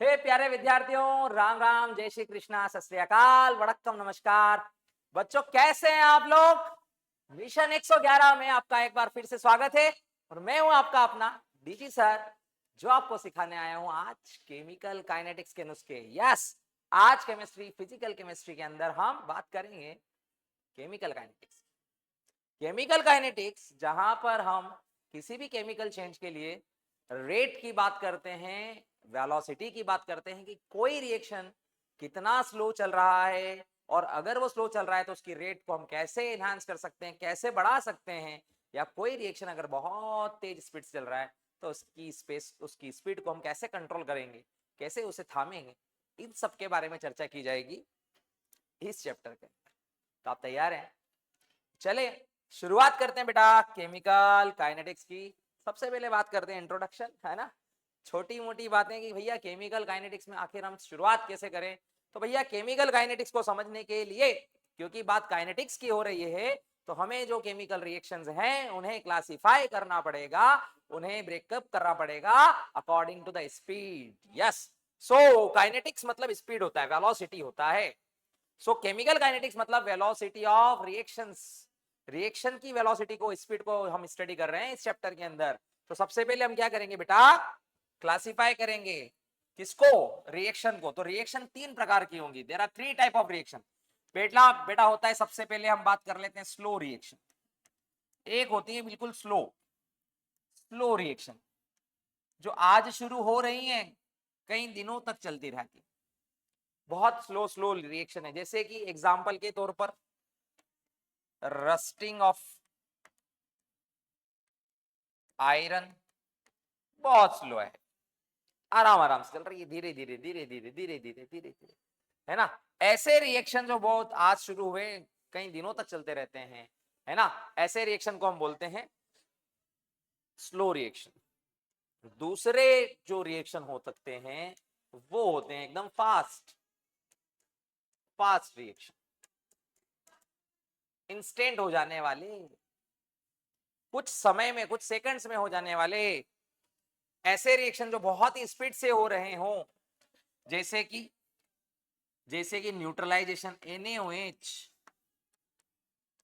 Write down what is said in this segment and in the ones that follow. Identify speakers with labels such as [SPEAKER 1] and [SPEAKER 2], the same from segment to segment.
[SPEAKER 1] हे प्यारे विद्यार्थियों, राम राम, जय श्री कृष्णा, सत श्री अकाल, वड़क्कम, नमस्कार। बच्चों कैसे हैं आप लोग। मिशन 111 में आपका एक बार फिर से स्वागत है और मैं हूं आपका अपना डीजी सर, जो आपको सिखाने आया हूं आज केमिकल काइनेटिक्स के नुस्खे। यस, आज केमिस्ट्री, फिजिकल केमिस्ट्री के अंदर हम बात करेंगे केमिकल काइनेटिक्स। केमिकल काइनेटिक्स जहां पर हम किसी भी केमिकल चेंज के लिए रेट की बात करते हैं, वेलोसिटी की बात करते हैं कि कोई रिएक्शन कितना स्लो चल रहा है और अगर वो स्लो चल रहा है तो उसकी रेट को हम कैसे एनहांस कर सकते हैं, कैसे बढ़ा सकते हैं, या कोई रिएक्शन अगर बहुत तेज स्पीड से चल रहा है तो उसकी स्पीड को हम कैसे कंट्रोल करेंगे, कैसे उसे थामेंगे, इन सब के बारे में चर्चा की जाएगी इस चैप्टर के अंदर। तो आप तैयार हैं? चले शुरुआत करते हैं बेटा केमिकल काइनेटिक्स की। सबसे पहले बात करते हैं इंट्रोडक्शन, है ना। छोटी मोटी बातें कि भैया केमिकल काइनेटिक्स में आखिर हम शुरुआत कैसे करें। तो भैया केमिकल काइनेटिक्स को समझने के लिए, क्योंकि बात काइनेटिक्स की हो रही है, तो हमें जो केमिकल रिएक्शंस हैं उन्हें क्लासिफाई करना पड़ेगा, उन्हें ब्रेकअप करना पड़ेगा according to the speed. Yes, so kinetics मतलब स्पीड होता है, वेलोसिटी होता है। सो केमिकल काइनेटिक्स मतलब वेलोसिटी ऑफ रिएक्शंस, रिएक्शन की वेलोसिटी को, स्पीड को हम स्टडी कर रहे हैं इस चैप्टर के अंदर। तो सबसे पहले हम क्या करेंगे बेटा, क्लासिफाई करेंगे किसको, रिएक्शन को। तो रिएक्शन तीन प्रकार की होंगी, there are three type of reaction. बेटा बेटा होता है, सबसे पहले हम बात कर लेते हैं स्लो रिएक्शन। एक होती है बिल्कुल स्लो, स्लो रिएक्शन जो आज शुरू हो रही है, कई दिनों तक चलती रहती, बहुत स्लो स्लो रिएक्शन है। जैसे कि एग्जांपल के तौर पर रस्टिंग ऑफ आयरन, बहुत स्लो है, आराम आराम से चल रही है, धीरे धीरे धीरे धीरे धीरे धीरे धीरे धीरे, है ना। ऐसे रिएक्शन जो बहुत आज शुरू हुए कई दिनों तक चलते रहते हैं, है ना, ऐसे रिएक्शन को हम बोलते हैं स्लो रिएक्शन। दूसरे जो रिएक्शन हो सकते हैं वो होते हैं एकदम फास्ट, फास्ट रिएक्शन, इंस्टेंट हो जाने वाले, कुछ समय में, कुछ सेकंड्स में हो जाने वाले ऐसे रिएक्शन जो बहुत ही स्पीड से हो रहे हो। जैसे कि न्यूट्रलाइजेशन NaOH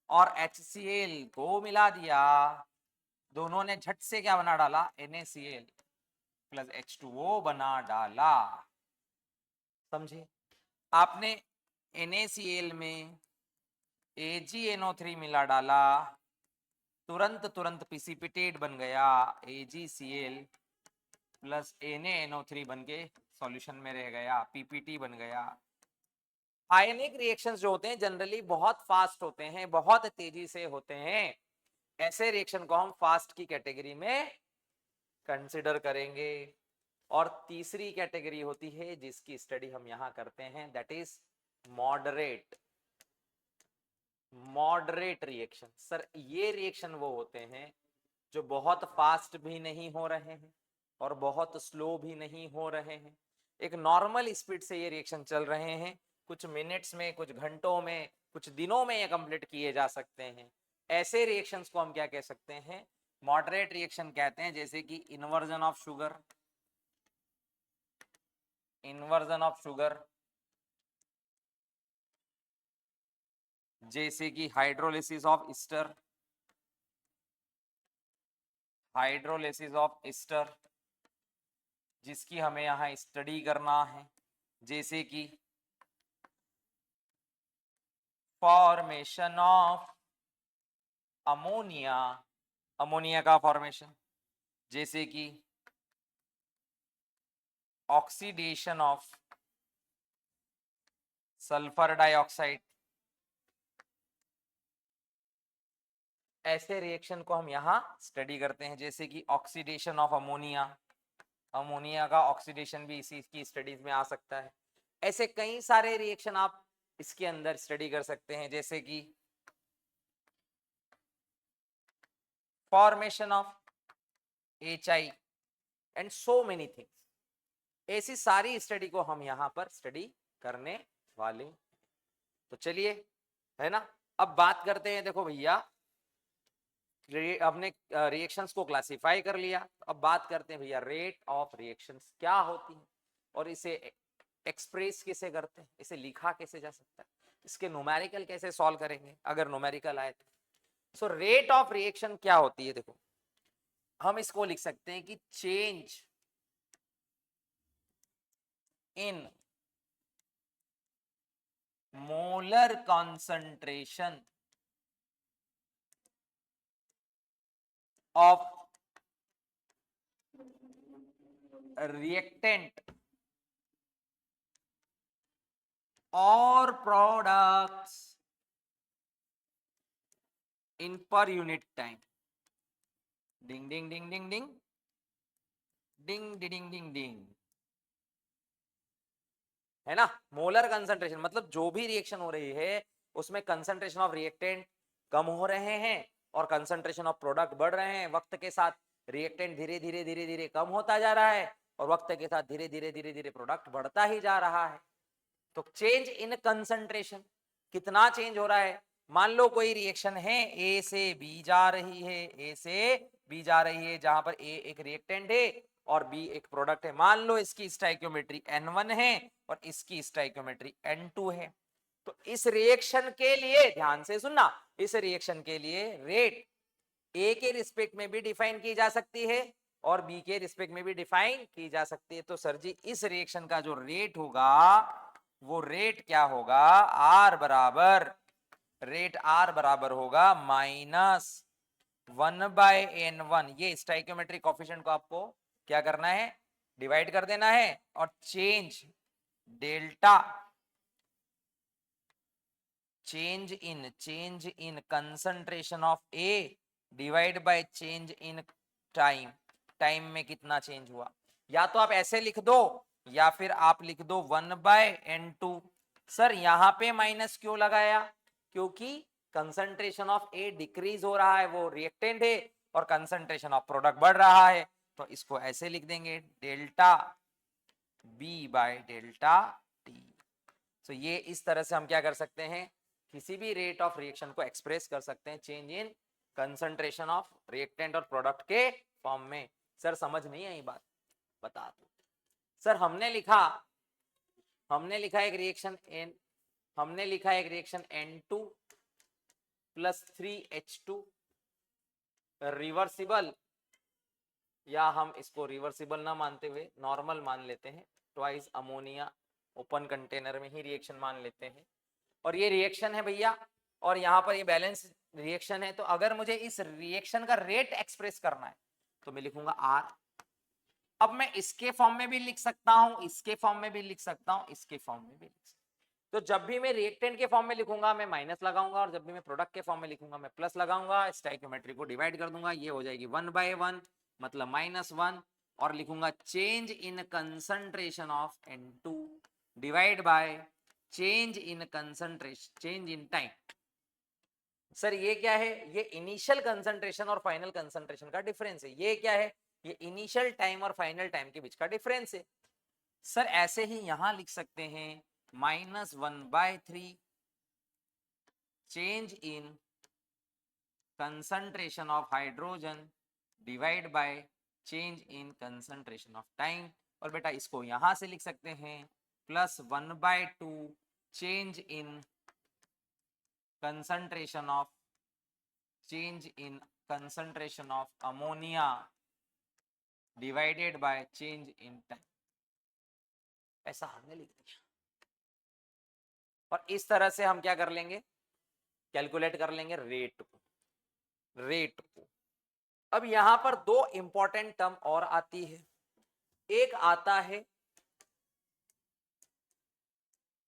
[SPEAKER 1] और HCl को मिला दिया, दोनों ने झट से क्या बना डाला, NaCl प्लस H2O बना डाला। समझे? आपने NaCl में AgNO3 मिला डाला, तुरंत तुरंत प्रिसिपिटेट बन गया, AgCl प्लस NaNO3 बन के सॉल्यूशन में रह गया, PPT बन गया। आयनिक रिएक्शंस जो होते हैं जनरली बहुत फास्ट होते हैं, बहुत तेजी से होते हैं। ऐसे रिएक्शन को हम फास्ट की कैटेगरी में कंसिडर करेंगे। और तीसरी कैटेगरी होती है जिसकी स्टडी हम यहां करते हैं, that is moderate, moderate reaction. Sir ये रिएक्शन वो होते हैं जो बहुत फास्ट भी नहीं हो रहे हैं और बहुत स्लो भी नहीं हो रहे हैं, एक नॉर्मल स्पीड से ये रिएक्शन चल रहे हैं, कुछ मिनट्स में, कुछ घंटों में, कुछ दिनों में ये कंप्लीट किए जा सकते हैं। ऐसे रिएक्शंस को हम क्या कह सकते हैं, मॉडरेट रिएक्शन कहते हैं। जैसे कि inversion of sugar, inversion of sugar, जैसे कि hydrolysis of Easter, hydrolysis of Easter जिसकी हमें यहाँ स्टडी करना है। जैसे कि फॉर्मेशन ऑफ अमोनिया, अमोनिया का फॉर्मेशन, जैसे कि ऑक्सीडेशन ऑफ सल्फर डाइऑक्साइड। ऐसे रिएक्शन को हम यहाँ स्टडी करते हैं। जैसे कि ऑक्सीडेशन ऑफ अमोनिया, अमोनिया का ऑक्सीडेशन भी इसी की स्टडीज में आ सकता है। ऐसे कई सारे रिएक्शन आप इसके अंदर स्टडी कर सकते हैं, जैसे कि formation of HI and so many things. ऐसी सारी स्टडी को हम यहाँ पर स्टडी करने वाले। तो चलिए, है ना, अब बात करते हैं। देखो भैया, हमने रिएक्शंस को क्लासिफाई कर लिया, अब बात करते हैं भैया रेट ऑफ रिएक्शंस क्या होती है। और इसे एक्सप्रेस कैसे करते हैं, इसे लिखा कैसे जा सकता है, इसके न्यूमेरिकल कैसे सॉल्व करेंगे अगर न्यूमेरिकल आए तो। सो रेट ऑफ रिएक्शन क्या होती है, देखो हम इसको लिख सकते हैं कि change in molar concentration of reactant और products in per unit time. डिंग डिंग डिंग डिंग डिंग डिंग डिंग डिंग डिंग, है ना। मोलर कंसंट्रेशन मतलब जो भी रिएक्शन हो रही है उसमें कंसंट्रेशन ऑफ रिएक्टेंट कम हो रहे हैं और कंसंट्रेशन ऑफ प्रोडक्ट बढ़ रहे हैं। वक्त के साथ रिएक्टेंट धीरे धीरे धीरे धीरे कम होता जा रहा है और वक्त के साथ धीरे धीरे धीरे धीरे प्रोडक्ट बढ़ता ही जा रहा है। तो चेंज इन कंसंट्रेशन, कितना चेंज हो रहा है। मान लो कोई रिएक्शन है, ए से बी जा रही है, ए से बी जा रही है, जहां पर ए एक रिएक्टेंट है और बी एक प्रोडक्ट है। मान लो इसकी स्टाइकियोमेट्री N1 है और इसकी स्टाइकियोमेट्री N2 है। तो इस रिएक्शन के लिए ध्यान से सुनना, इस रिएक्शन के लिए रेट ए के रिस्पेक्ट में भी डिफाइन की जा सकती है और बी के रिस्पेक्ट में भी डिफाइन की जा सकती है। तो सर जी इस रिएक्शन का जो रेट होगा वो रेट क्या होगा, आर बराबर, रेट आर बराबर होगा -1/N1। ये स्टाइकियोमेट्रिक कोएफिशिएंट को आपको क्या करना है, डिवाइड कर देना है और change delta, change in concentration of A divide by change in time, time में कितना चेंज हुआ। या तो आप ऐसे लिख दो या फिर आप लिख दो 1/N2। सर यहां पे माइनस क्यों लगाया, क्योंकि कंसंट्रेशन ऑफ ए डिक्रीज हो रहा है, वो रिएक्टेंट है, और कंसंट्रेशन ऑफ प्रोडक्ट बढ़ रहा है। तो इसको ऐसे लिख देंगे delta B by delta T. तो ये इस तरह से हम क्या कर सकते हैं, किसी भी रेट ऑफ रिएक्शन को एक्सप्रेस कर सकते हैं change in concentration of reactant और प्रोडक्ट के फॉर्म में। सर समझ नहीं आई बात, बता दो। सर हमने लिखा एक रिएक्शन एन, हमने लिखा एक रिएक्शन N2 + 3H2 रिवर्सिबल, या हम इसको रिवर्सिबल ना मानते हुए नॉर्मल मान लेते हैं, ट्वाइस अमोनिया ओपन कंटेनर में ही रिएक्शन मान लेते हैं। और ये रिएक्शन है भैया, और यहाँ पर ये बैलेंस रिएक्शन है। तो अगर मुझे इस रिएक्शन का रेट एक्सप्रेस करना है तो मैं लिखूंगा आर। अब मैं इसके फॉर्म में भी लिख सकता हूं, इसके फॉर्म में भी लिख सकता हूं, इसके फॉर्म में भी लिख सकता हूं। तो जब भी मैं रिएक्टेंट के फॉर्म में लिखूंगा मैं माइनस लगाऊंगा, और जब भी मैं प्रोडक्ट के फॉर्म में लिखूंगा मैं प्लस लगाऊंगा। स्टाइकियोमेट्री को डिवाइड कर दूंगा, ये हो जाएगी 1/1 मतलब -1, और लिखूंगा change in concentration of N2 divide by change in concentration, change in time. Sir ये क्या है, ये इनिशियल कंसंट्रेशन और फाइनल कंसंट्रेशन का डिफरेंस है। ये क्या है, ये इनिशियल टाइम और फाइनल टाइम के बीच का डिफरेंस है। सर ऐसे ही यहां लिख सकते हैं -1/3 change in concentration of hydrogen divide by change in concentration of time. और बेटा इसको यहां से लिख सकते हैं +1/2 change in concentration of, change in concentration of ammonia divided by change in time। ऐसा हमने लिख दिया, और इस तरह से हम क्या कर लेंगे, कैलकुलेट कर लेंगे रेट को, रेट को। अब यहां पर दो इंपॉर्टेंट टर्म और आती है, एक आता है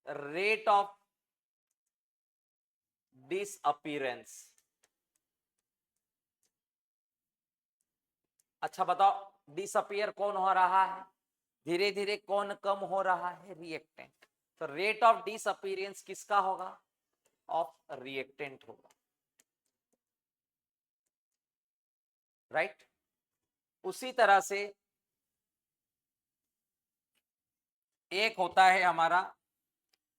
[SPEAKER 1] रेट ऑफ डिसअपीयरेंस। अच्छा बताओ डिसअपीयर कौन हो रहा है, धीरे धीरे कौन कम हो रहा है, रिएक्टेंट। तो रेट ऑफ डिसअपीयरेंस किसका होगा, ऑफ रिएक्टेंट होगा, राइट। उसी तरह से एक होता है हमारा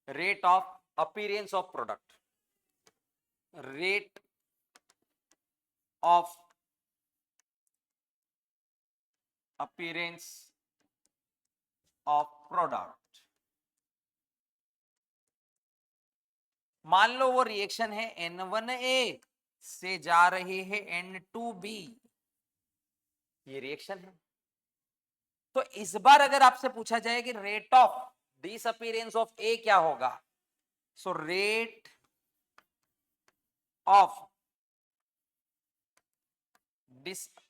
[SPEAKER 1] rate of appearance of product, rate of appearance of product. मान लो वो रिएक्शन है N1A से जा रही है N2B, ये रिएक्शन है। तो इस बार अगर आपसे पूछा जाए कि rate of disappearance of A क्या होगा, so rate of disappearance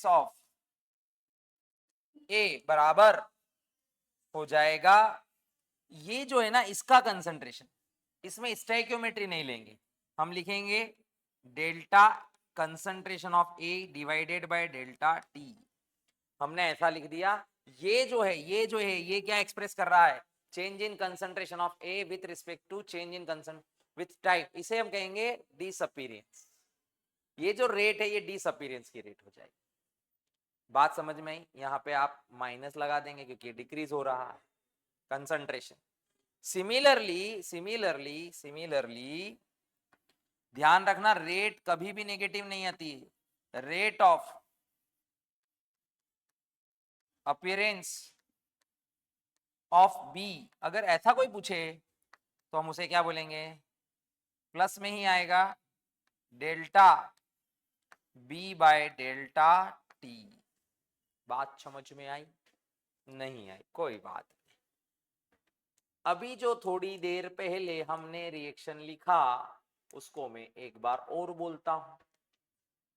[SPEAKER 1] of A बराबर हो जाएगा, ये जो है ना इसका कंसंट्रेशन, इसमें स्टोइकियोमेट्री नहीं लेंगे, हम लिखेंगे delta concentration of A divided by delta T. हमने ऐसा लिख दिया। ये जो है ये क्या एक्सप्रेस कर रहा है, change in concentration of A with respect to change in concentration with time, इसे हम कहेंगे डिसअपीयरेंस। ये जो रेट है ये डिसअपीयरेंस की रेट हो जाएगी। बात समझ में आई? यहाँ पे आप माइनस लगा देंगे क्योंकि डिक्रीज हो रहा है कंसंट्रेशन। सिमिलरली ध्यान रखना, रेट कभी भी नेगेटिव नहीं आती है। Rate of appearance of B, अगर ऐसा कोई पूछे तो हम उसे क्या बोलेंगे, प्लस में ही आएगा delta B by delta T. बात समझ में आई? नहीं आई, कोई बात नहीं। अभी जो थोड़ी देर पहले हमने रिएक्शन लिखा उसको मैं एक बार और बोलता हूं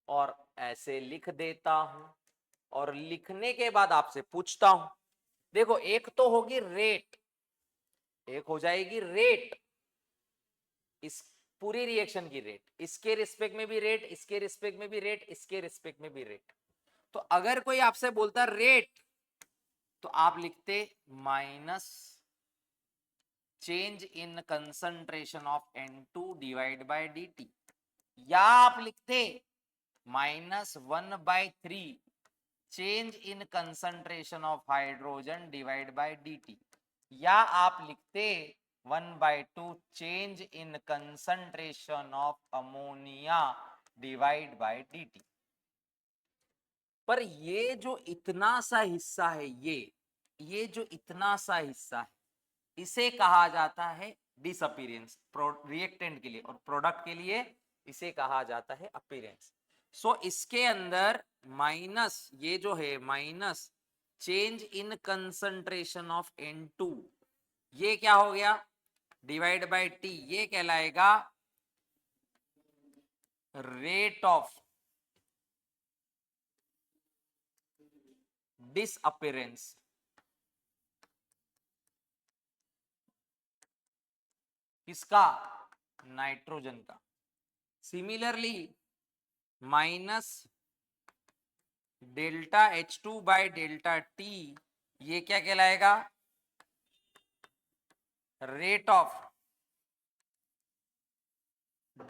[SPEAKER 1] और ऐसे लिख देता हूं, और लिखने के बाद आपसे पूछता हूं। देखो, एक तो होगी रेट, एक हो जाएगी रेट, इस पूरी रिएक्शन की रेट, इसके रिस्पेक्ट में भी रेट, इसके रिस्पेक्ट में भी रेट, इसके रिस्पेक्ट में भी रेट। तो अगर कोई आपसे बोलता रेट तो आप लिखते minus change in concentration of N2 divide by dt, या आप लिखते -1/3 change in concentration of hydrogen divide by dt, या आप लिखते 1/2 change in concentration of ammonia divide by dt। पर ये जो इतना सा हिस्सा है, ये जो इतना सा हिस्सा है, इसे कहा जाता है डिसअपीयरेंस, रिएक्टेंट के लिए, और प्रोडक्ट के लिए इसे कहा जाता है अपीयरेंस। सो इसके अंदर माइनस, ये जो है minus change in concentration of N2, ये क्या हो गया, डिवाइड बाय टी, ये कहलाएगा रेट ऑफ डिसअपीयरेंस। किसका? नाइट्रोजन का। Similarly minus delta H2 bye delta T, ये क्या कहलाएगा, रेट ऑफ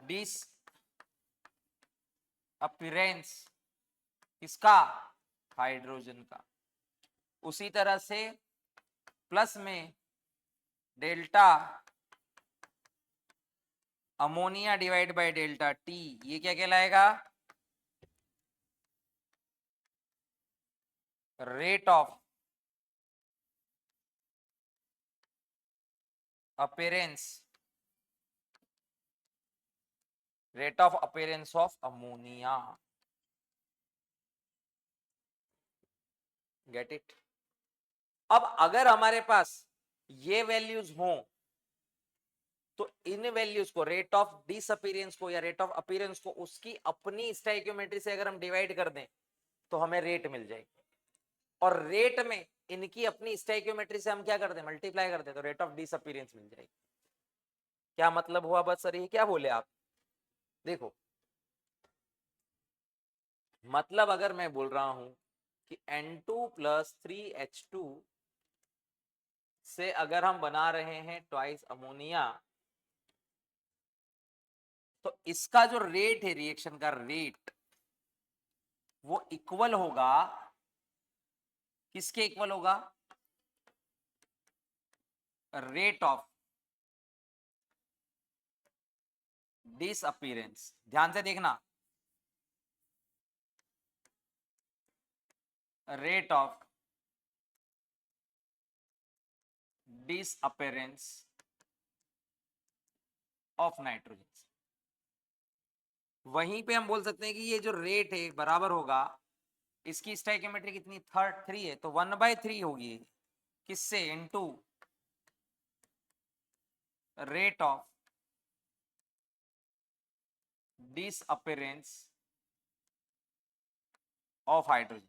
[SPEAKER 1] डिस अपीयरेंस, किसका? हाइड्रोजन का। उसी तरह से प्लस में delta ammonia divide by delta T, ये क्या कहलाएगा, rate of appearance, rate of appearance of ammonia. Get it? अब अगर हमारे पास ये वैल्यूज हों तो इन वैल्यूज को, रेट ऑफ डिसअपीयरेंस को या रेट ऑफ अपीयरेंस को, उसकी अपनी स्टोइकियोमेट्री से अगर हम डिवाइड कर दें तो हमें रेट मिल जाएगी, और रेट में इनकी अपनी स्टोइकियोमेट्री से हम क्या कर दें, मल्टीप्लाई कर दें, तो रेट ऑफ डिसअपीयरेंस मिल जाएगी। क्या मतलब हुआ? बस सर ये क्या बोले आप? देखो, मतलब अगर मैं बोल रहा हूं कि N2 + 3H2 से अगर हम बना रहे हैं ट्वाइस अमोनिया, तो इसका जो रेट है, रिएक्शन का रेट, वो इक्वल होगा, किसके इक्वल होगा, रेट ऑफ डिसअपीयरेंस। ध्यान से देखना, rate of disappearance of nitrogen. वहीं पे हम बोल सकते हैं कि ये जो रेट है बराबर होगा, इसकी स्टोइकियोमेट्री कितनी 3 है, तो 1/3 होगी किससे, into rate of disappearance of hydrogen.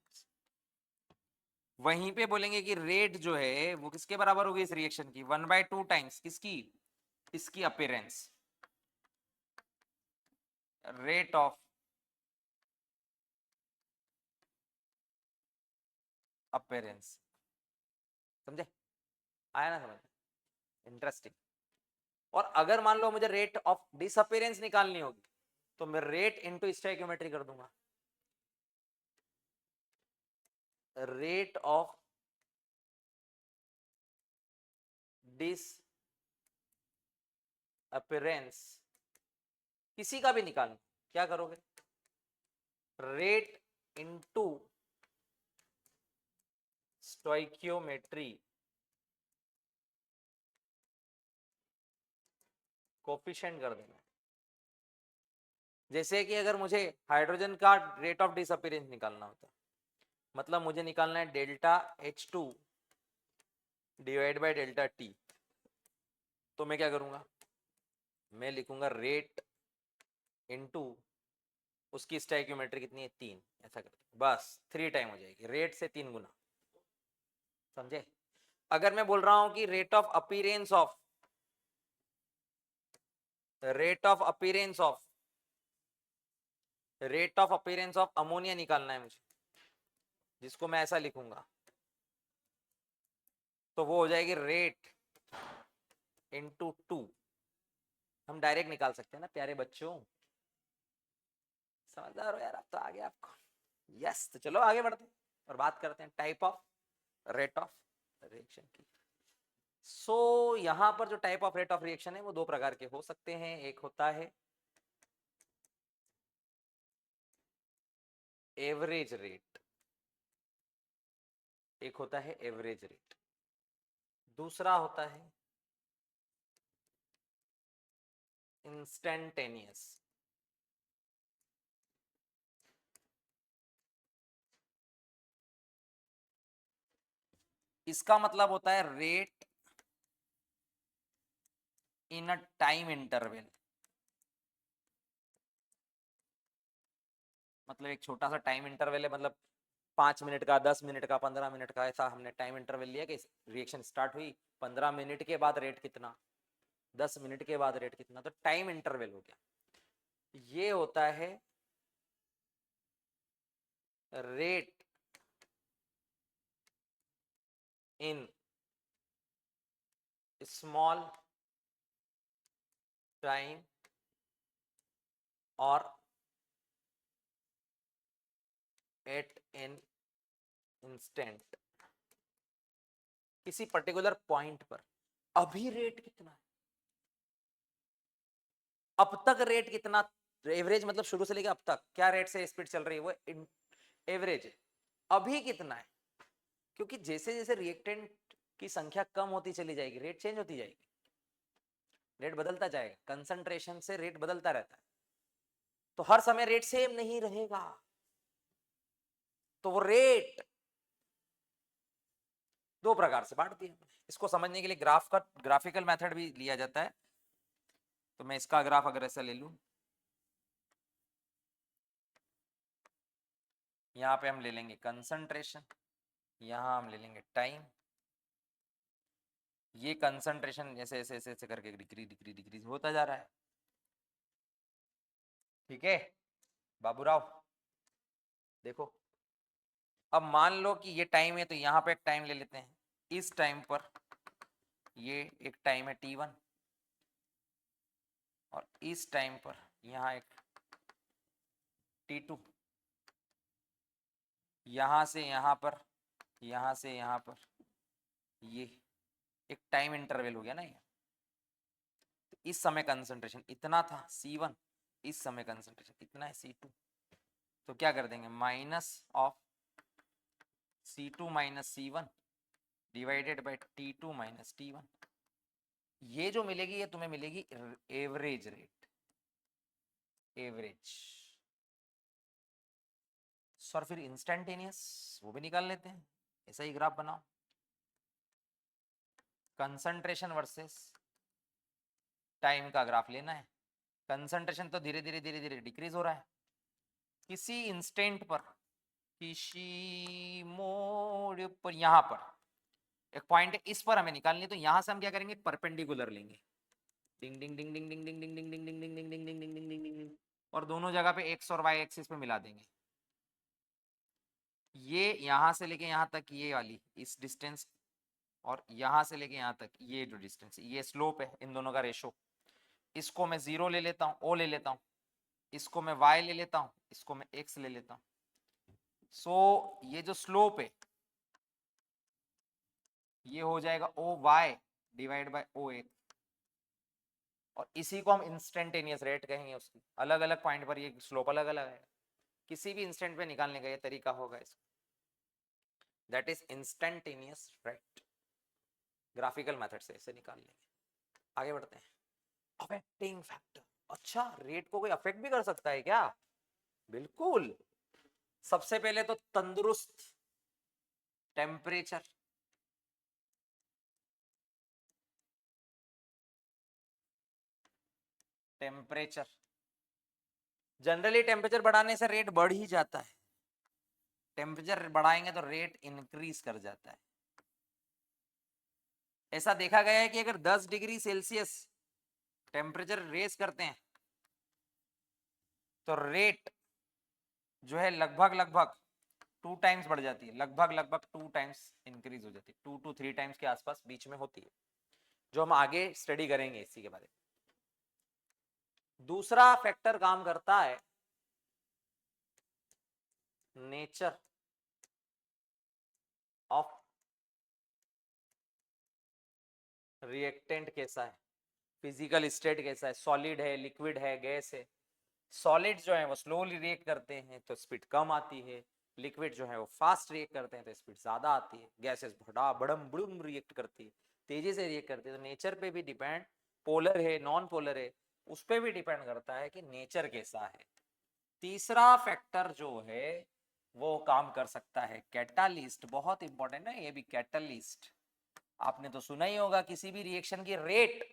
[SPEAKER 1] वहीं पे बोलेंगे कि रेट जो है वो किसके बराबर होगी इस रिएक्शन की, 1/2 टाइम्स किसकी, इसकी अपीयरेंस, रेट ऑफ अपीयरेंस। समझे, आया ना समझ, इंटरेस्टिंग। और अगर मान लो मुझे रेट ऑफ डिसअपीयरेंस निकालनी होगी तो मैं रेट इनटू स्टोइकियोमेट्री कर दूंगा, रेट ऑफ डिसअपीयरेंस किसी का भी निकालना, क्या करोगे, रेट इनटू स्टोइकियोमेट्री कोफिशिएंट कर देना। जैसे कि अगर मुझे हाइड्रोजन का रेट ऑफ डिसअपीयरेंस निकालना होता, मतलब मुझे निकालना है delta H2 divide by delta T, तो मैं क्या करूंगा, मैं लिखूंगा रेट इनटू उसकी स्टोइकियोमेट्री कितनी है 3, ऐसा कर बस 3 टाइम हो जाएगी, रेट से 3 गुना। समझे। अगर मैं बोल रहा हूं कि rate of appearance of ammonia निकालना है मुझे, जिसको मैं ऐसा लिखूंगा, तो वो हो जाएगी रेट इनटू 2। हम डायरेक्ट निकाल सकते हैं ना प्यारे बच्चों, समझदार हो यार, अब तो आ गया आपको। यस, तो चलो आगे बढ़ते हैं और बात करते हैं type of rate of reaction की। यहां पर जो type of rate of reaction है वो 2 प्रकार के हो सकते हैं, एक होता है एवरेज रेट, एक होता है एवरेज रेट, दूसरा होता है इंस्टेंटेनियस। इसका मतलब होता है rate in a time interval, मतलब एक छोटा सा टाइम इंटरवल है, मतलब 5 मिनट का, 10 मिनट का, 15 मिनट का, ऐसा हमने टाइम इंटरवल लिया कि रिएक्शन स्टार्ट हुई, 15 मिनट के बाद रेट कितना, 10 मिनट के बाद रेट कितना, तो टाइम इंटरवल हो गया। ये होता है रेट इन स्मॉल टाइम और एट एन इंस्टेंट, किसी पर्टिकुलर पॉइंट पर। अभी रेट कितना है, अब तक रेट कितना, एवरेज मतलब शुरू से लेकर अब तक क्या रेट से स्पीड चल रही है, वो एवरेज है। अभी कितना है, क्योंकि जैसे जैसे रिएक्टेंट की संख्या कम होती चली जाएगी रेट चेंज होती जाएगी, रेट बदलता जाएगा, कंसंट्रेशन से रेट बदलता रहता है, तो हर समय रेट सेम नहीं रहेगा, तो वो रेट 2 प्रकार से बांट दिया। इसको समझने के लिए ग्राफिकल मेथड भी लिया जाता है, तो मैं इसका ग्राफ अगर ऐसा ले लूं, यहां पे हम ले लेंगे कंसंट्रेशन, यहां हम ले लेंगे टाइम, ये कंसंट्रेशन ऐसे ऐसे ऐसे ऐसे करके डिक्रीज होता जा रहा है। ठीक है बाबूराव, देखो अब मान लो कि ये टाइम है, तो यहां पे एक टाइम ले लेते हैं, इस टाइम पर ये एक टाइम है t1, और इस टाइम पर यहां एक t2, यहां से यहां पर, यहां से यहां पर, ये एक टाइम इंटरवल हो गया ना ये। तो इस समय कंसंट्रेशन इतना था C1, इस समय कंसंट्रेशन इतना है C2, तो क्या कर देंगे minus of C2 minus C1 divided by T2 minus T1। ये जो मिलेगी ये तुम्हें मिलेगी एवरेज रेट, एवरेज। सर फिर इंस्टेंटेनियस वो भी निकाल लेते हैं, ऐसा ही ग्राफ बनाओ, कंसंट्रेशन वर्सेस टाइम का ग्राफ लेना है। कंसंट्रेशन तो धीरे धीरे धीरे धीरे डिक्रीज हो रहा है, किसी इंस्टेंट पर, किसी मोड़ पर, यहां पर एक पॉइंट है, इस पर हमें निकालनी है, तो यहां से हम क्या करेंगे, परपेंडिकुलर लेंगे, डिंग डिंग डिंग डिंग डिंग डिंग डिंग डिंग डिंग डिंग डिंग डिंग डिंग डिंग डिंग डिंग डिंग डिंग, और दोनों जगह पे एक्स और वाई एक्सिस पे मिला देंगे। ये यहां से लेके यहां तक ये वाली इस डिस्टेंस, और यहां से लेके यहां तक ये जो डिस्टेंस, ये स्लोप है इन दोनों का रेशो। इसको मैं 0 ले लेता हूँ, ओ ले लेता हूँ, इसको मैं y ले लेता हूँ, इसको मैं x ले लेता हूँ। सो ये जो स्लोप है ये हो जाएगा O Y divide by O X, और इसी को हम इंस्टेंटेनियस रेट कहेंगे। उसकी अलग अलग पॉइंट पर ये स्लोप अलग अलग है, किसी भी इंस्टेंट पे निकालने का ये तरीका होगा इसको, that is instantaneous rate. Graphical method से इसे निकाल लेंगे। आगे बढ़ते हैं। अफेक्टिंग फैक्टर, अच्छा रेट को कोई अफेक्ट भी कर सकता है क्या? बिल्कुल। सबसे पहले तो तंदुरुस्त टेम्परेचर, टेम्परेचर जनरली टेम्परेचर बढ़ाने से रेट बढ़ ही जाता है, टेम्परेचर बढ़ाएंगे तो रेट इंक्रीज कर जाता है। ऐसा देखा गया है कि अगर 10 डिग्री सेल्सियस टेम्परेचर रेस करते हैं तो रेट जो है लगभग लगभग 2 टाइम्स बढ़ जाती है, लगभग लगभग 2 टाइम्स इंक्रीज हो जाती है, 2 to 3 टाइम्स के आसपास बीच में होती है, जो हम आगे स्टडी करेंगे इसी के बारे में। दूसरा फैक्टर काम करता है नेचर ऑफ रिएक्टेंट कैसा है, फिजिकल स्टेट कैसा है, सॉलिड है, लिक्विड है, गैस है। सॉलिड जो है वो स्लोली रिएक्ट करते हैं तो स्पीड कम आती है, लिक्विड जो है वो फास्ट रिएक्ट करते हैं तो स्पीड ज्यादा आती है, गैसेस बड़ा बड़म बुड़म रिएक्ट करती है, तेजी से रिएक्ट करती है। तो नेचर पे भी डिपेंड, पोलर है नॉन पोलर है, उस पर भी डिपेंड करता है कि नेचर कैसा है। तीसरा फैक्टर जो है वो काम कर सकता है कैटालिस्ट, बहुत इंपॉर्टेंट है ये भी कैटालिस्ट। आपने तो सुना ही होगा किसी भी रिएक्शन की रेट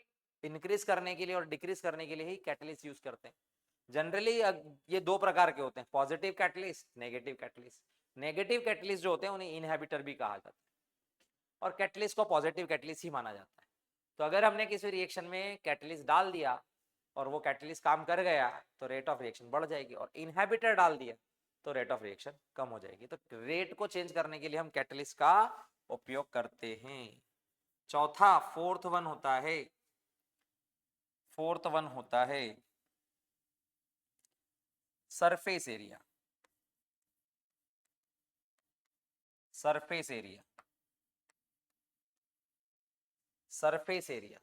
[SPEAKER 1] इंक्रीज करने के लिए और डिक्रीज करने के लिए ही कैटलिस्ट यूज करते हैं। जनरली ये दो प्रकार के होते हैं, positive catalyst, negative catalyst. Negative catalyst जो होते हैं उन्हें इनहेबिटर भी कहा जाता है, और कैटलिस्ट को पॉजिटिव कैटलिस्ट ही माना जाता है। तो अगर हमने किसी रिएक्शन में कैटलिस्ट डाल दिया और वो कैटलिस्ट काम कर गया तो रेट ऑफ रिएक्शन बढ़ जाएगी, और इनहेबिटर डाल दिया तो रेट ऑफ रिएक्शन कम हो जाएगी। तो रेट को चेंज करने के लिए हम कैटलिस्ट का उपयोग करते हैं। चौथा फोर्थ वन होता है, फोर्थ वन होता है surface area, surface area, surface area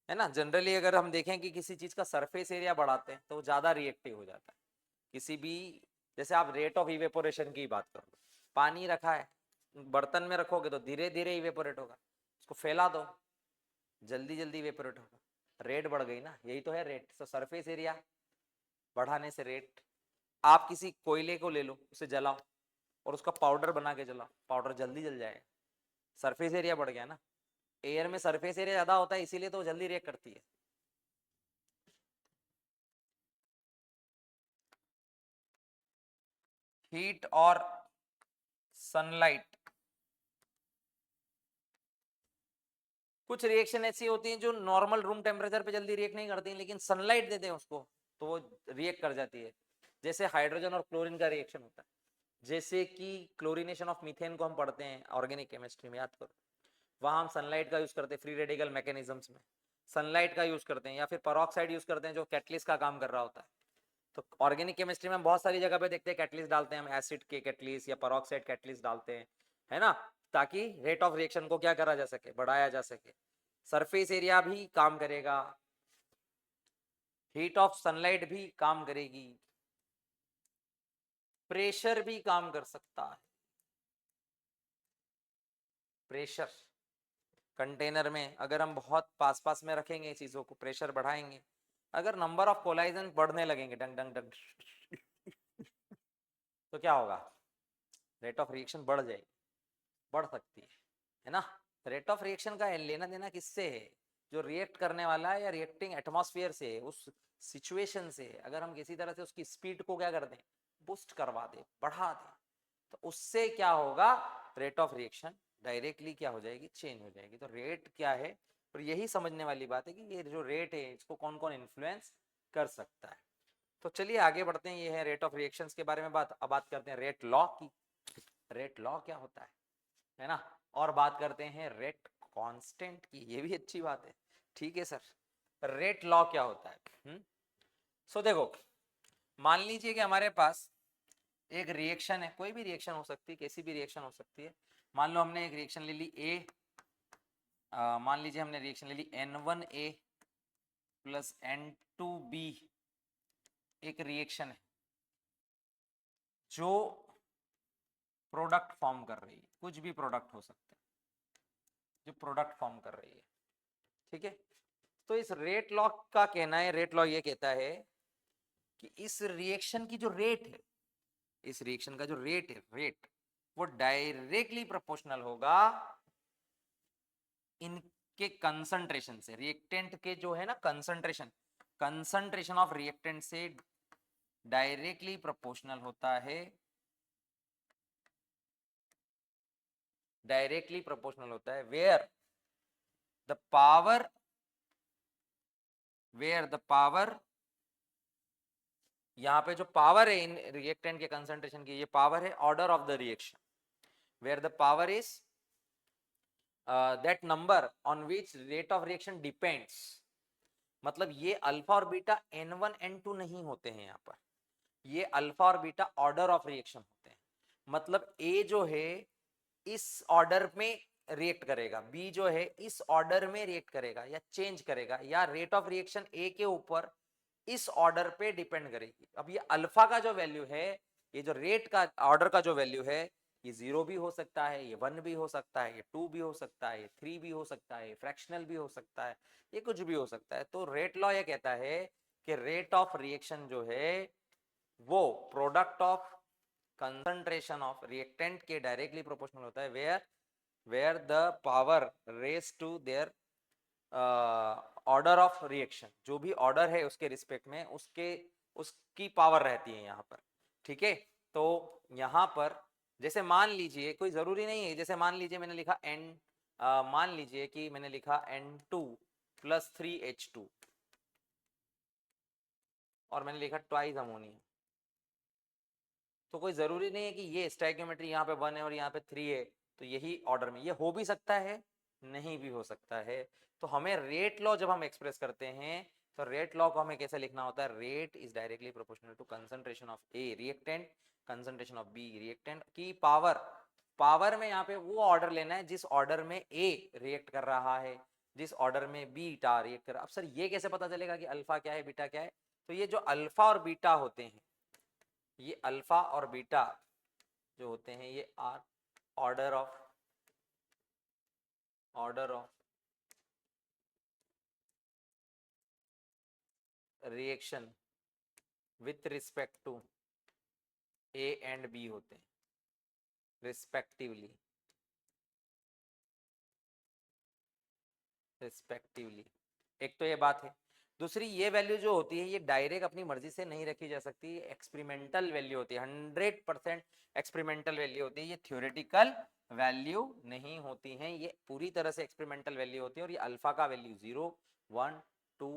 [SPEAKER 1] है ना। जनरली अगर हम देखें कि किसी चीज का सरफेस एरिया बढ़ाते हैं तो वो ज्यादा रिएक्टिव हो जाता है। किसी भी, जैसे आप रेट ऑफ इवेपोरेशन की बात कर लो, पानी रखा है बर्तन में रखोगे तो धीरे धीरे इवेपोरेट होगा, उसको फैला दो जल्दी जल्दी इवेपोरेट होगा, रेट बढ़ गई ना, यही तो है रेट। तो सरफेस एरिया बढ़ाने से रेट, आप किसी कोयले को ले लो उसे जलाओ और उसका पाउडर बना के जलाओ, पाउडर जल्दी जल जाएगा, सरफेस एरिया बढ़ गया ना। एयर में सरफेस एरिया ज्यादा होता है इसीलिए तो जल्दी रिएक्ट करती है। हीट और सनलाइट, कुछ रिएक्शन ऐसी होती हैं जो नॉर्मल रूम टेम्परेचर पे जल्दी रिएक्ट नहीं करती हैं, लेकिन सनलाइट देते हैं उसको तो वो रिएक्ट कर जाती है। जैसे हाइड्रोजन और क्लोरीन का रिएक्शन होता है, जैसे कि क्लोरीनेशन ऑफ मीथेन को हम पढ़ते हैं ऑर्गेनिक केमिस्ट्री में, याद करो, वहां हम सनलाइट का यूज करते हैं फ्री रेडिकल मैकेनिज्म्स में, सनलाइट का यूज करते हैं, या फिर पेरोक्साइड यूज करते हैं जो कैटलिस्ट का काम कर रहा होता है। तो ऑर्गेनिक केमिस्ट्री में हम बहुत सारी जगह पे देखते हैं कैटलिस्ट डालते हैं, हम एसिड के कैटलिस्ट या पेरोक्साइड कैटलिस्ट डालते हैं, है ना, ताकि रेट ऑफ रिएक्शन को क्या करा जा सके, बढ़ाया जा सके। सरफेस एरिया भी काम करेगा, हीट ऑफ सनलाइट भी काम करेगी, प्रेशर भी काम कर सकता है। प्रेशर कंटेनर में अगर हम बहुत पास पास में रखेंगे चीजों को, प्रेशर बढ़ाएंगे, अगर नंबर ऑफ कोलाइजन बढ़ने लगेंगे डंग डंग डंग तो क्या होगा, रेट ऑफ रिएक्शन बढ़ जाएगी, बढ़ सकती है ना। रेट ऑफ रिएक्शन का लेना देना किससे है, जो रिएक्ट करने वाला है या रिएक्टिंग एटमॉस्फेयर से, उस सिचुएशन से। अगर हम किसी तरह से उसकी स्पीड को क्या कर दें, बूस्ट करवा दें, बढ़ा दें, तो उससे क्या होगा, रेट ऑफ रिएक्शन डायरेक्टली क्या हो जाएगी, चेंज हो जाएगी। तो रेट क्या है, और यही समझने वाली बात है कि ये जो रेट है इसको कौन कौन इन्फ्लुएंस कर सकता है। तो चलिए आगे बढ़ते हैं, ये है रेट ऑफ रिएक्शंस के बारे में बात। अब बात करते हैं रेट लॉ की। रेट लॉ क्या होता है ना। और बात करते हैं रेट कांस्टेंट की, ये भी अच्छी बात है। ठीक है सर, रेट लॉ क्या होता है। सो देखो, मान लीजिए कि हमारे पास एक रिएक्शन है, कोई भी रिएक्शन हो सकती है, कैसी भी रिएक्शन हो सकती है। मान लो हमने एक रिएक्शन ले ली ए, मान लीजिए हमने रिएक्शन ले ली N1A प्लस N2B, एक रिएक्शन है जो प्रोडक्ट फॉर्म कर रही है, कुछ भी प्रोडक्ट हो सकते हैं जो प्रोडक्ट फॉर्म कर रही है। ठीक है, तो इस रेट लॉ का कहना है, रेट लॉ ये कहता है कि इस रिएक्शन की जो रेट है, इस रिएक्शन का जो रेट है, रेट वो डायरेक्टली प्रोपोर्शनल होगा इनके कंसंट्रेशन से। रिएक्टेंट के जो है ना कंसंट्रेशन, कंसंट्रेशन ऑफ रिएक्टेंट से डायरेक्टली प्रोपोर्शनल होता है, डायरेक्टली प्रोपोर्शनल होता है where the power, where the power, यहां पे जो पावर है इन रिएक्टेंट के कंसंट्रेशन की, ये पावर है order of the reaction, where the power is that number on which rate of reaction depends. मतलब ये अल्फा और बीटा N1 N2 नहीं होते हैं यहाँ पर, ये अल्फा और बीटा ऑर्डर ऑफ रिएक्शन होते हैं। मतलब ए जो है इस ऑर्डर में रिएक्ट करेगा, बी जो है इस ऑर्डर में रिएक्ट करेगा या चेंज करेगा, या रेट ऑफ रिएक्शन ए के ऊपर इस ऑर्डर पे डिपेंड करेगी। अब ये अल्फा का जो वैल्यू है, ये जो रेट का ऑर्डर का जो वैल्यू है, ये 0 भी हो सकता है, ये 1 भी हो सकता है, ये 2 भी हो सकता है, ये 3 भी हो सकता है, ये फ्रैक्शनल भी हो सकता है, ये कुछ भी हो सकता है। तो रेट लॉ ये कहता है कि रेट ऑफ रिएक्शन जो है वो product of concentration of reactant के डायरेक्टली प्रोपोर्शनल होता है, where the power raise to their order of reaction, जो भी ऑर्डर है उसके रिस्पेक्ट में उसकी पावर रहती है यहाँ पर। ठीक है, तो यहाँ पर जैसे मान लीजिए, कोई जरूरी नहीं है, जैसे मान लीजिए मैंने लिखा मान लीजिए कि मैंने लिखा N2 प्लस 3H2 और मैंने लिखा ट्वाइस अमोनिया, तो कोई जरूरी नहीं है कि ये स्टोइकियोमेट्री यहाँ पे 1 है और यहाँ पे 3 है तो यही ऑर्डर में, ये हो भी सकता है, नहीं भी हो सकता है। तो हमें रेट लॉ जब हम एक्सप्रेस करते हैं, तो रेट लॉ को हमें कैसे लिखना होता है, rate is directly proportional to concentration of A reactant, concentration of B reactant की पावर। पावर में यहाँ पे वो ऑर्डर लेना है जिस ऑर्डर में ए रिएक्ट कर रहा है, जिस ऑर्डर में बीटा रिएक्ट कर रहा है। अब सर ये कैसे पता चलेगा कि अल्फा क्या है बीटा क्या है, तो ये जो अल्फा और बीटा होते हैं, ये अल्फा और बीटा जो होते हैं, ये are order of reaction with respect to A and B होते हैं रिस्पेक्टिवली, रिस्पेक्टिवली। एक तो ये बात है। दूसरी, ये वैल्यू जो होती है ये डायरेक्ट अपनी मर्जी से नहीं रखी जा सकती, एक्सपेरिमेंटल वैल्यू होती है, 100% एक्सपेरिमेंटल वैल्यू होती है, ये थ्योरेटिकल वैल्यू नहीं होती हैं, ये पूरी तरह से एक्सपेरिमेंटल वैल्यू होती है। और ये अल्फा का वैल्यू 0 1 2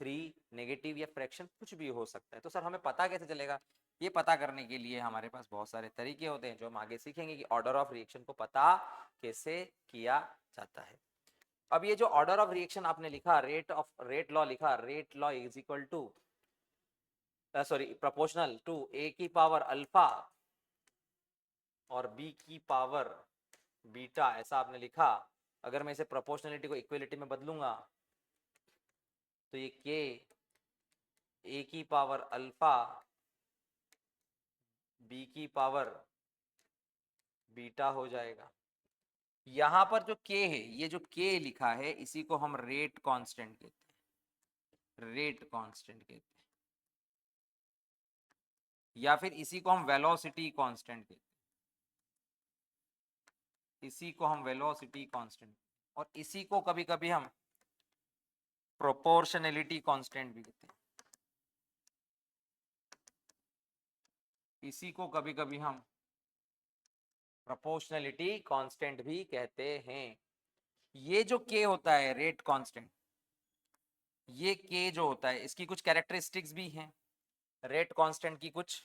[SPEAKER 1] 3 नेगेटिव या फ्रैक्शन कुछ भी हो सकता है। तो सर हमें पता कैसे चलेगा, ये पता करने के लिए हमारे पास बहुत सारे तरीके होते हैं जो हम आगे सीखेंगे कि ऑर्डर ऑफ रिएक्शन को पता कैसे किया जाता है। अब ये जो ऑर्डर ऑफ रिएक्शन आपने लिखा, रेट लॉ लिखा, rate law is equal to sorry proportional to A की पावर अल्फा और बी की पावर बीटा, ऐसा आपने लिखा। अगर मैं इसे प्रोपोर्शनलिटी को इक्वलिटी में बदलूंगा तो ये के ए की पावर अल्फा बी की पावर बीटा हो जाएगा। यहां पर जो k है, ये जो k लिखा है इसी को हम रेट कांस्टेंट कहते हैं, रेट कांस्टेंट कहते हैं, या फिर इसी को हम वेलोसिटी कांस्टेंट कहते हैं, इसी को हम वेलोसिटी कांस्टेंट, और इसी को कभी कभी हम प्रोपोर्शनैलिटी कांस्टेंट भी कहते हैं, इसी को कभी कभी हम प्रोपोर्शनैलिटी कांस्टेंट भी कहते हैं। ये जो k होता है रेट कांस्टेंट, ये k जो होता है इसकी कुछ कैरेक्टरिस्टिक्स भी हैं, रेट कांस्टेंट की कुछ,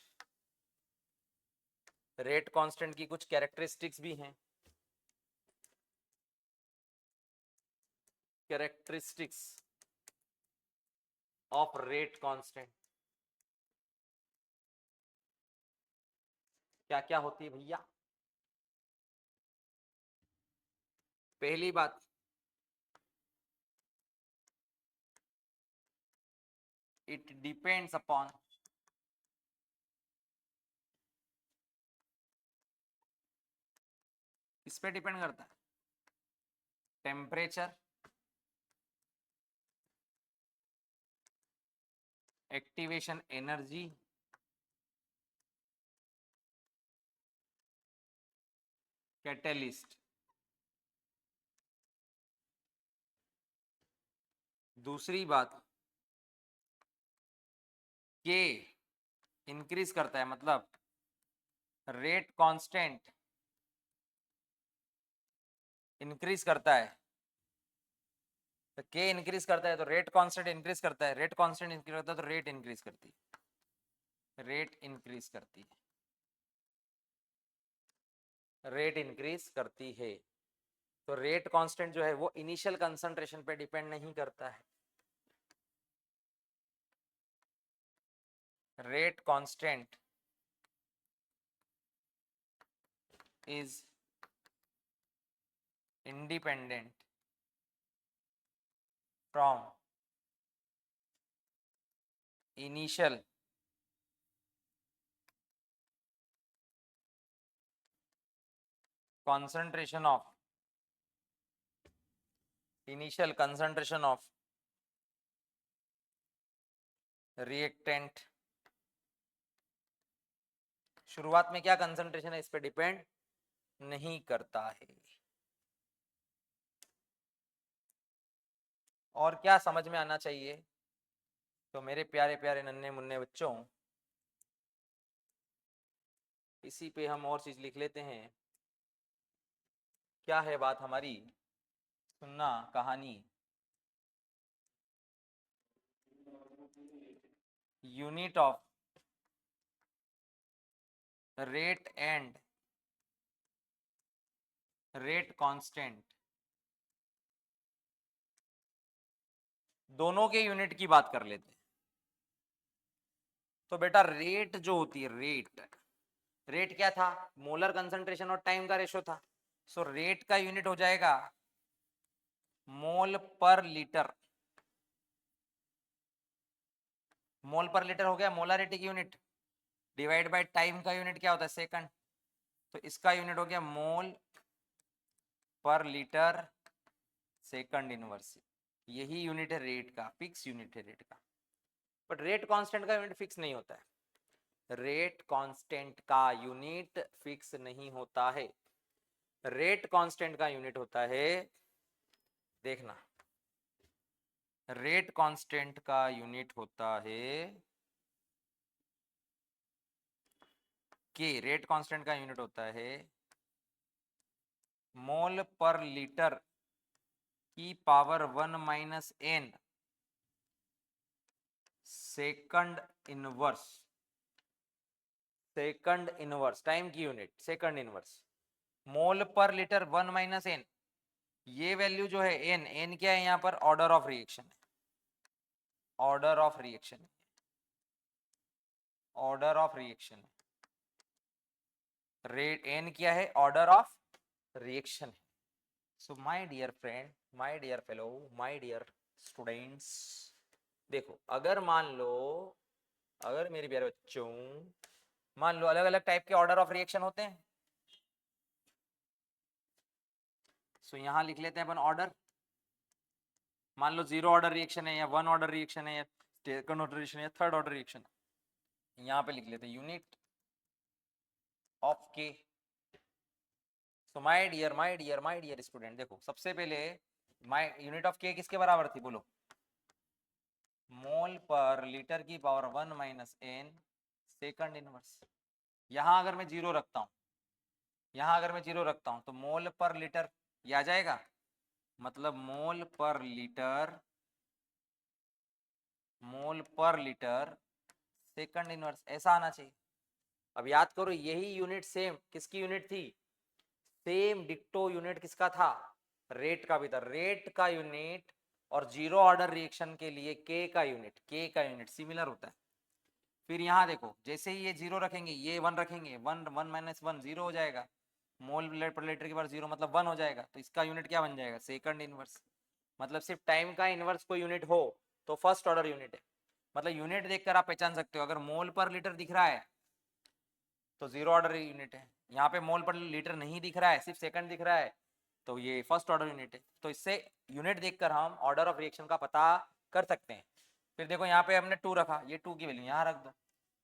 [SPEAKER 1] रेट कांस्टेंट की कुछ कैरेक्टरिस्टिक्स भी हैं, कैरेक्टरिस्टिक्स ऑफ रेट कांस्टेंट क्या क्या होती है भैया? पहली बात, इट डिपेंड्स अपॉन किस पे डिपेंड करता है? Temperature, activation energy, catalyst. दूसरी बात, के इंक्रीज करता है, मतलब रेट कांस्टेंट इंक्रीज करता है, तो के इंक्रीज करता है तो रेट कांस्टेंट इंक्रीज करता है, रेट कांस्टेंट इंक्रीज करता है तो रेट इंक्रीज करती है, रेट इंक्रीज करती है, रेट इंक्रीज करती है। तो रेट कांस्टेंट जो है वो इनिशियल कंसंट्रेशन पे डिपेंड नहीं करता है, rate constant is independent from initial concentration of initial concentration of reactant। शुरुआत में क्या कंसंट्रेशन है इस पे डिपेंड नहीं करता है। और क्या समझ में आना चाहिए? तो मेरे प्यारे प्यारे नन्हे मुन्ने बच्चों, इसी पे हम और चीज लिख लेते हैं। क्या है बात हमारी? सुनना कहानी। Unit of rate and rate constant, दोनों के यूनिट की बात कर लेते हैं। तो बेटा रेट जो होती है, रेट, रेट क्या था? मोलर कंसंट्रेशन और टाइम का रेशो था। सो रेट का यूनिट हो जाएगा मोल पर लीटर। मोल पर लीटर हो गया मोलारिटी की यूनिट, डिवाइड बाय टाइम का यूनिट क्या होता है? सेकंड। तो इसका यूनिट हो गया मोल पर लीटर सेकंड इनवर्स। यही यूनिट है रेट का, फिक्स यूनिट है रेट का। बट रेट कांस्टेंट का यूनिट फिक्स नहीं होता है, रेट कांस्टेंट का यूनिट फिक्स नहीं होता है। रेट कांस्टेंट का यूनिट होता है, देखना, रेट कांस्टेंट का यूनिट होता है के, रेट कांस्टेंट का यूनिट होता है मोल पर लीटर की power 1 minus n second inverse, second inverse time की unit second inverse. Mole per litre 1 minus n, ये वैल्यू जो है n, n क्या है यहाँ पर? ऑर्डर ऑफ रिएक्शन है, ऑर्डर ऑफ रिएक्शन है, ऑर्डर ऑफ रिएक्शन है। रेट n क्या है? ऑर्डर ऑफ रिएक्शन है। So my dear friend, my dear fellow, my dear students, देखो अगर मान लो, अगर मेरे प्यारे बच्चों मान लो अलग अलग टाइप के ऑर्डर ऑफ रिएक्शन होते हैं, सो यहाँ लिख लेते हैं अपन ऑर्डर। मान लो 0 ऑर्डर रिएक्शन है या 1 ऑर्डर रिएक्शन है या सेकंड ऑर्डर रिएक्शन है या थर्ड ऑर्डर रिएक्शन है। यहाँ पे लिख लेते हैं यूनिट ऑफ के। सो माय डियर स्टूडेंट, देखो सबसे पहले माय यूनिट ऑफ के किसके बराबर थी बोलो? मोल पर लीटर की power 1 minus N second inverse. यहाँ अगर मैं 0 रखता हूँ, यहाँ अगर मैं 0 रखता हूँ तो मोल पर लीटर ये आ जाएगा, मतलब मोल पर लीटर सेकंड इनवर्स ऐसा आना चाहिए। अब याद करो यही यूनिट सेम किसकी यूनिट थी? सेम डिक्टो यूनिट किसका था? रेट का भी था। रेट का यूनिट और 0 ऑर्डर रिएक्शन के लिए के का यूनिट सिमिलर होता है। फिर यहाँ देखो जैसे ही ये 0 रखेंगे ये 1 रखेंगे, 1 माइनस 1 0 हो जाएगा। मोल पर लीटर के बाद 0 मतलब 1 हो जाएगा, तो इसका यूनिट क्या बन जाएगा? Second inverse. मतलब सिर्फ टाइम का इनवर्स कोई यूनिट हो तो फर्स्ट ऑर्डर यूनिट है। मतलब यूनिट देखकर आप पहचान सकते हो, अगर मोल पर लीटर दिख रहा है तो 0 ऑर्डर यूनिट है। यहाँ पे मोल पर लीटर नहीं दिख रहा है, सिर्फ सेकंड दिख रहा है, तो ये फर्स्ट ऑर्डर यूनिट है। तो इससे यूनिट देखकर हम ऑर्डर ऑफ रिएक्शन का पता कर सकते हैं। फिर देखो यहाँ पे हमने 2 रखा, ये 2 की वैल्यू यहाँ रख दो,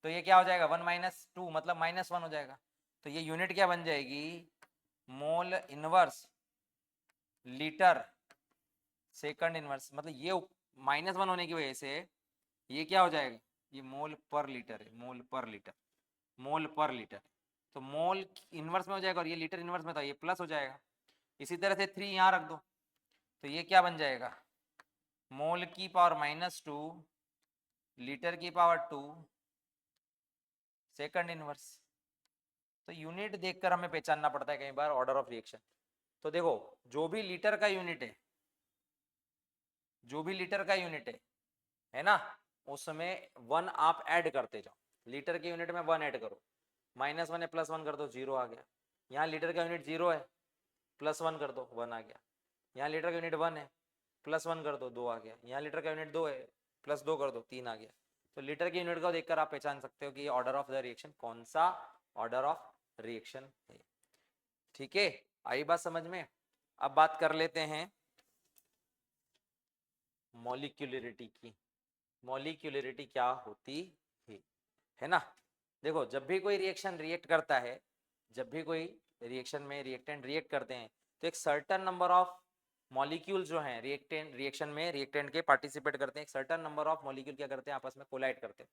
[SPEAKER 1] तो ये क्या हो जाएगा? 1 माइनस 2 मतलब -1 हो जाएगा। तो ये यूनिट क्या बन जाएगी? Mole inverse litre second inverse. मतलब ये -1 होने की वजह से ये क्या हो जाएगा? ये मोल पर लीटर है, मोल पर लीटर। तो मोल इनवर्स में हो जाएगा और ये लीटर इनवर्स में था, ये प्लस हो जाएगा। इसी तरह से 3 यहाँ रख दो, तो ये क्या बन जाएगा? मोल की पावर -2 लीटर की पावर 2 सेकंड इनवर्स। तो यूनिट देखकर हमें पहचानना पड़ता है कई बार ऑर्डर ऑफ रिएक्शन। तो देखो जो भी लीटर का यूनिट है ना, उसमें 1 आप ऐड करते जाओ। लीटर के यूनिट में 1 ऐड करो, -1 है +1 कर दो 0 आ गया। यहाँ लीटर का यूनिट 0 है, +1 कर दो 1 आ गया। यहाँ लीटर का यूनिट 1 है, +1 कर दो 2 आ गया। यहाँ लीटर का यूनिट 2 है, +2 कर दो 3 आ गया। तो लीटर के यूनिट को देखकर आप पहचान सकते हो कि ऑर्डर ऑफ द रिएक्शन कौन सा ऑर्डर ऑफ रिएक्शन है। ठीक है, आई बात समझ में? अब बात कर लेते हैं मॉलिक्यूलरिटी की। मॉलिक्यूलरिटी क्या होती है ना? देखो जब भी कोई रिएक्शन रिएक्ट करता है, जब भी कोई रिएक्शन में रिएक्टेंट रिएक्ट करते हैं, तो एक सर्टेन नंबर ऑफ मॉलिक्यूल जो हैं रिएक्शन में रिएक्टेंट के पार्टिसिपेट करते हैं। एक सर्टेन नंबर ऑफ मॉलिक्यूल क्या करते हैं? आपस में कोलाइड करते हैं।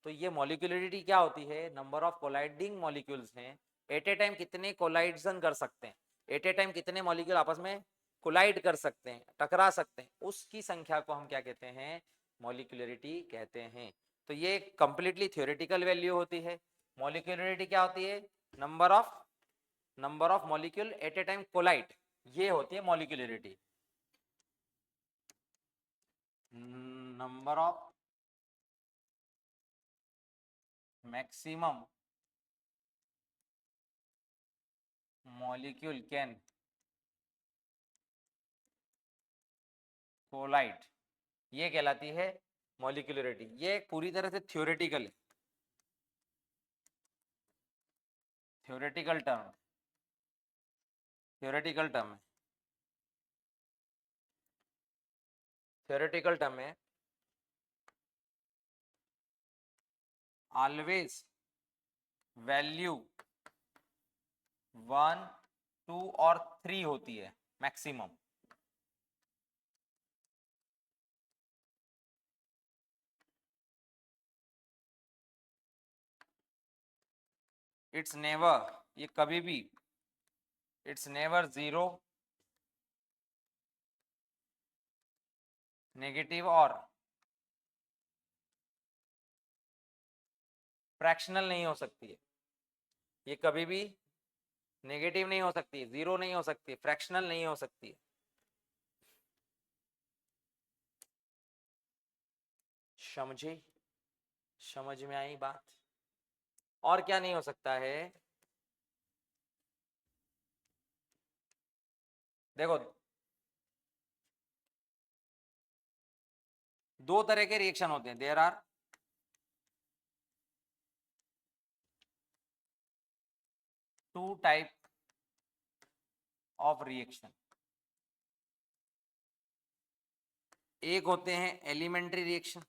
[SPEAKER 1] तो ये मॉलिक्यूलरिटी क्या होती है? नंबर ऑफ कोलाइडिंग मॉलिक्यूल्स हैं, एट ए टाइम कितने कोलाइड्सन कर सकते हैं, एट ए टाइम कितने मॉलिक्यूल आपस में कोलाइड कर सकते हैं, टकरा सकते हैं, उसकी संख्या को हम क्या कहते हैं? मॉलिक्यूलरिटी कहते हैं। तो ये कंप्लीटली थ्योरेटिकल वैल्यू होती है। मॉलिक्यूलरिटी क्या होती है? Number of molecule at a time collide, ये होती है molecularity. Number of maximum molecule can collide, ये कहलाती है मॉलिक्यूलरिटी। ये पूरी तरह से थ्योरेटिकल है, थ्योरेटिकल टर्म है, थ्योरेटिकल टर्म है। ऑलवेज वैल्यू 1, 2 और 3 होती है मैक्सिमम। इट्स नेवर, ये कभी भी, इट्स नेवर 0 नेगेटिव और फ्रैक्शनल नहीं हो सकती है। ये कभी भी नेगेटिव नहीं हो सकती, 0 नहीं हो सकती, फ्रैक्शनल नहीं हो सकती। समझे? समझ में आई बात? और क्या नहीं हो सकता है? देखो दो तरह के रिएक्शन होते हैं, there are two type of reaction. एक होते हैं एलिमेंट्री रिएक्शन,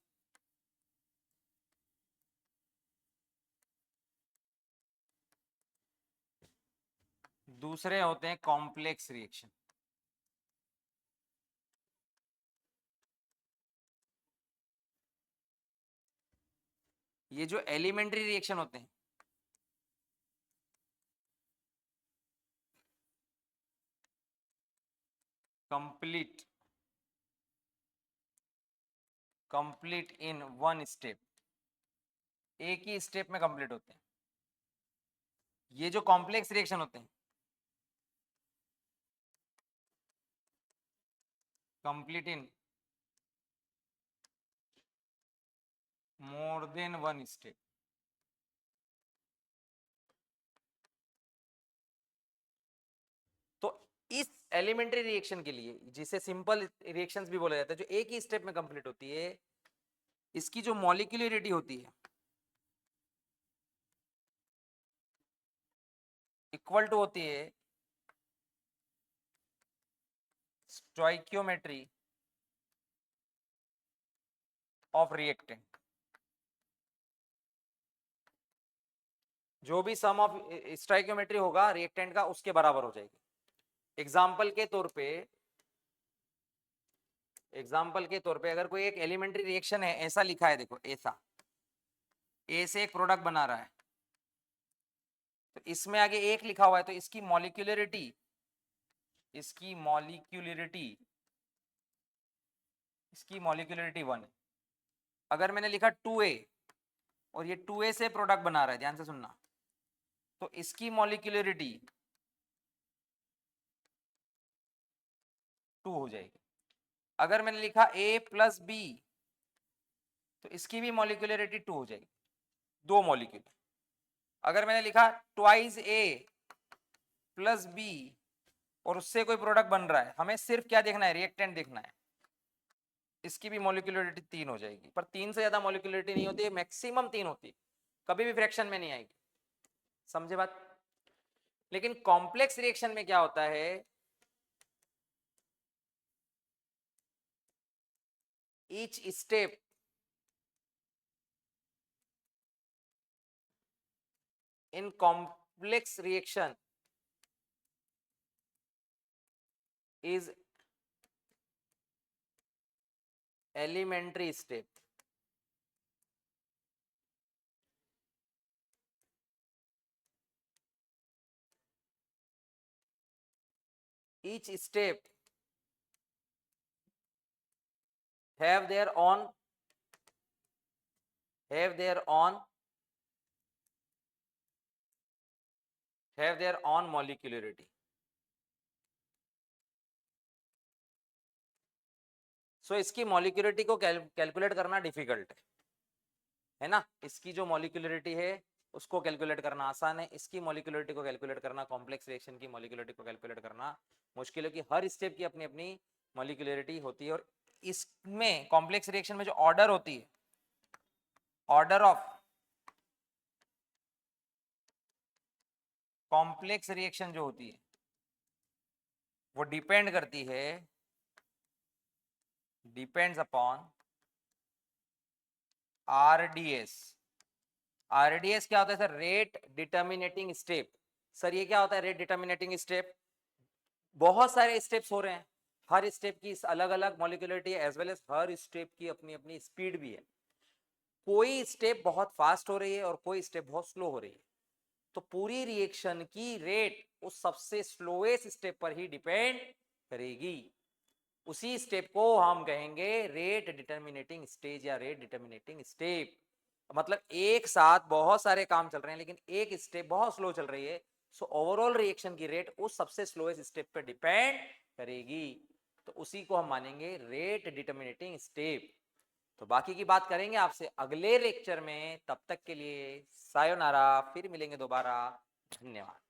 [SPEAKER 1] दूसरे होते हैं कॉम्प्लेक्स रिएक्शन। ये जो एलिमेंट्री रिएक्शन होते हैं, कंप्लीट इन वन स्टेप, एक ही स्टेप में कंप्लीट होते हैं। ये जो कॉम्प्लेक्स रिएक्शन होते हैं, complete in more than one step. तो इस एलिमेंट्री रिएक्शन के लिए, जिसे सिंपल रिएक्शंस भी बोला जाता है, जो एक ही स्टेप में कंप्लीट होती है, इसकी जो मॉलिक्यूलरिटी होती है इक्वल टू होती है स्टोइकियोमेट्री ऑफ रिएक्टेंट। जो भी सम ऑफ स्टोइकियोमेट्री होगा रिएक्टेंट का, उसके बराबर हो जाएगी। एग्जाम्पल के तौर पे अगर कोई एक एलिमेंट्री रिएक्शन है, ऐसा लिखा है, देखो ऐसा, ए से एक प्रोडक्ट बना रहा है, तो इसमें आगे एक लिखा हुआ है, तो इसकी मॉलिक्यूलरिटी वन है। अगर मैंने लिखा 2a और ये 2a से प्रोडक्ट बना रहा है, ध्यान से सुनना, तो इसकी मॉलिक्यूलरिटी 2 हो जाएगी। अगर मैंने लिखा a प्लस बी, तो इसकी भी मॉलिक्यूलरिटी 2 हो जाएगी, 2 मॉलिक्यूल। अगर मैंने लिखा ट्वाइस a प्लस बी और उससे कोई प्रोडक्ट बन रहा है, हमें सिर्फ क्या देखना है, रिएक्टेंट देखना है, इसकी भी मॉलिक्यूलरिटी 3 हो जाएगी। पर 3 से ज्यादा मॉलिक्यूलरिटी नहीं होती है, मैक्सिमम 3 होती है, कभी भी फ्रैक्शन में नहीं आएगी। समझे बात? लेकिन कॉम्प्लेक्स रिएक्शन में क्या होता है, each step in complex reaction is elementary step. Each step have their own molecularity. सो इसकी मॉलिक्यूलरिटी को कैलकुलेट करना डिफिकल्ट है ना। इसकी जो मॉलिक्यूलरिटी है उसको कैलकुलेट करना आसान है, इसकी मॉलिक्यूलरिटी को कैलकुलेट करना, कॉम्प्लेक्स रिएक्शन की मॉलिक्यूलरिटी को कैलकुलेट करना मुश्किल है, कि हर स्टेप की अपनी अपनी मॉलिक्यूलरिटी होती है। और इसमें कॉम्प्लेक्स रिएक्शन में जो ऑर्डर होती है, ऑर्डर ऑफ कॉम्प्लेक्स रिएक्शन जो होती है, वो डिपेंड्स अपॉन आरडीएस। आरडीएस क्या होता है sir? Rate determining step. Sir ये क्या होता है रेट डिटर्मिनेटिंग स्टेप? बहुत सारे स्टेप्स हो रहे हैं, हर स्टेप की अलग अलग मॉलिक्यूलरिटी है, एज वेल एज हर स्टेप की अपनी अपनी स्पीड भी है। कोई स्टेप बहुत फास्ट हो रही है और कोई स्टेप बहुत स्लो हो रही है, तो पूरी रिएक्शन की रेट उस सबसे स्लोएस्ट स्टेप पर ही डिपेंड करेगी। उसी स्टेप को हम कहेंगे रेट डिटर्मिनेटिंग स्टेज या रेट डिटर्मिनेटिंग स्टेप। मतलब एक साथ बहुत सारे काम चल रहे हैं लेकिन एक स्टेप बहुत स्लो चल रही है, सो ओवरऑल रिएक्शन की रेट उस सबसे स्लोएस्ट स्टेप पर डिपेंड करेगी, तो उसी को हम मानेंगे रेट डिटर्मिनेटिंग स्टेप। तो बाकी की बात करेंगे आपसे अगले लेक्चर में, तब तक के लिए सायोनारा, फिर मिलेंगे दोबारा, धन्यवाद।